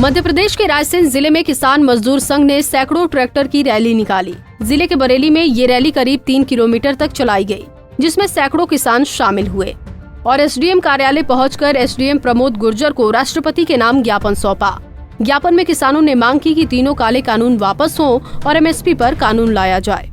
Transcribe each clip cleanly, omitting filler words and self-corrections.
मध्य प्रदेश के रायसेन जिले में किसान मजदूर संघ ने सैकड़ों ट्रैक्टर की रैली निकाली। जिले के बरेली में ये रैली करीब 3 किलोमीटर तक चलाई गई, जिसमें सैकड़ों किसान शामिल हुए और एसडीएम कार्यालय पहुंचकर एसडीएम प्रमोद गुर्जर को राष्ट्रपति के नाम ज्ञापन सौंपा। ज्ञापन में किसानों ने मांग की कि तीनों काले कानून वापस हों और एमएसपी पर कानून लाया जाए।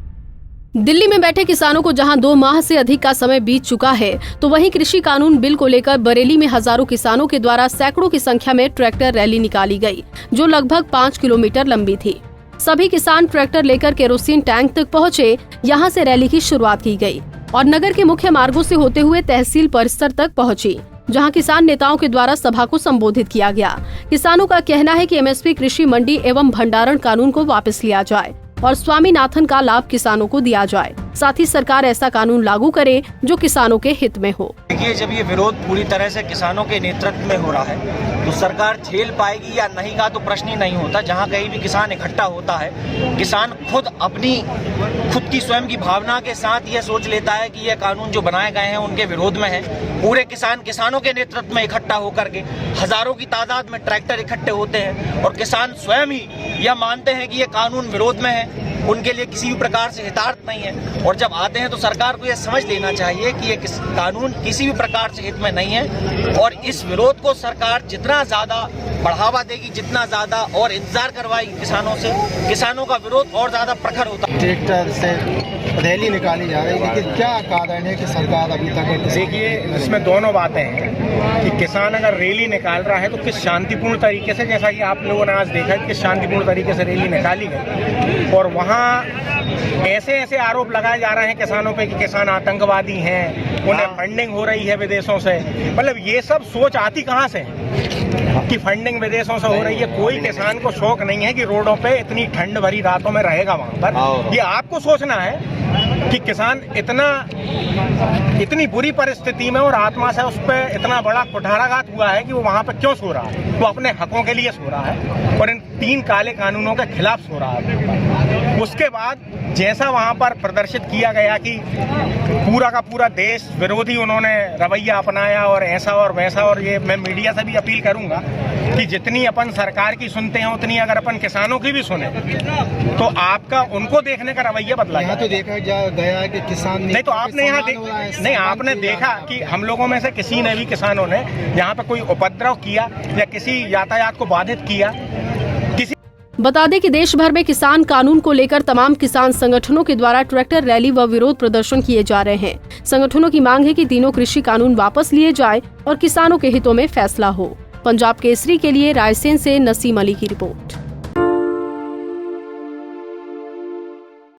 दिल्ली में बैठे किसानों को जहां 2 माह से अधिक का समय बीत चुका है, तो वहीं कृषि कानून बिल को लेकर बरेली में हजारों किसानों के द्वारा सैकड़ों की संख्या में ट्रैक्टर रैली निकाली गई, जो लगभग 5 किलोमीटर लंबी थी। सभी किसान ट्रैक्टर लेकर केरोसिन टैंक तक पहुंचे। यहां से रैली की शुरुआत की गई और नगर के मुख्य मार्गों से होते हुए तहसील परिसर तक पहुंची, जहां किसान नेताओं के द्वारा सभा को संबोधित किया गया। किसानों का कहना है कि एमएसपी कृषि मंडी एवं भंडारण कानून को वापस लिया जाए और स्वामीनाथन का लाभ किसानों को दिया जाए। साथ ही सरकार ऐसा कानून लागू करे जो किसानों के हित में हो। देखिए, जब ये विरोध पूरी तरह से किसानों के नेतृत्व में हो रहा है तो सरकार झेल पाएगी या नहीं का तो प्रश्न ही नहीं होता। जहाँ कहीं भी किसान इकट्ठा होता है, किसान खुद की स्वयं की भावना के साथ ये सोच लेता है कि ये कानून जो बनाए गए हैं उनके विरोध में है। पूरे किसानों के नेतृत्व में इकट्ठा होकर के हजारों की तादाद में ट्रैक्टर इकट्ठे होते हैं और किसान स्वयं ही यह मानते हैं कि ये कानून विरोध में है, उनके लिए किसी भी प्रकार से हितार्थ नहीं है। और जब आते हैं तो सरकार को यह समझ लेना चाहिए कि ये कानून किसी भी प्रकार से हित में नहीं है और इस विरोध को सरकार जितना ज्यादा बढ़ावा देगी, जितना ज्यादा और इंतजार करवाएगी किसानों से, किसानों का विरोध और ज्यादा प्रखर होता है। ट्रैक्टर से रैली निकाली जा रही है, लेकिन क्या कारण है कि सरकार अभी तक? देखिए, इसमें दोनों बातें हैं कि किसान अगर रैली निकाल रहा है तो किस शांतिपूर्ण तरीके से, जैसा कि आप लोगों ने आज देखा है, किस शांतिपूर्ण तरीके से रैली निकाली गई और वहाँ ऐसे आरोप लगाए जा रहे हैं किसानों पे कि किसान आतंकवादी हैं, उन्हें फंडिंग हो रही है विदेशों से। मतलब ये सब सोच आती कहाँ से कि फंडिंग विदेशों से हो रही है? कोई किसान को शौक नहीं है कि रोडों पे इतनी ठंड भरी रातों में रहेगा वहां पर। ये आपको सोचना है कि किसान इतनी बुरी परिस्थिति में और आत्मा से उस पर इतना बड़ा कुठाराघात हुआ है कि वो वहां पर क्यों सो रहा है? वो अपने हकों के लिए सो रहा है और इन 3 काले कानूनों के खिलाफ सो रहा है। उसके बाद जैसा वहां पर प्रदर्शित किया गया कि पूरा का पूरा देश विरोधी उन्होंने रवैया अपनाया और ऐसा और वैसा, और ये मैं मीडिया से भी अपील करूंगा कि जितनी अपन सरकार की सुनते हैं उतनी अगर अपन किसानों की भी सुने तो आपका उनको देखने का रवैया बदला। यहाँ तो देखा गया कि किसान नहीं, तो आपने यहाँ नहीं, आपने देखा कि हम लोगों में से किसी ने भी किसानों ने यहाँ पे कोई उपद्रव किया या किसी यातायात को बाधित किया? बता दें कि देश भर में किसान कानून को लेकर तमाम किसान संगठनों के द्वारा ट्रैक्टर रैली व विरोध प्रदर्शन किए जा रहे हैं। संगठनों की मांग है कि तीनों कृषि कानून वापस लिए जाए और किसानों के हितों में फैसला हो। पंजाब केसरी के लिए रायसेन से नसीम अली की रिपोर्ट।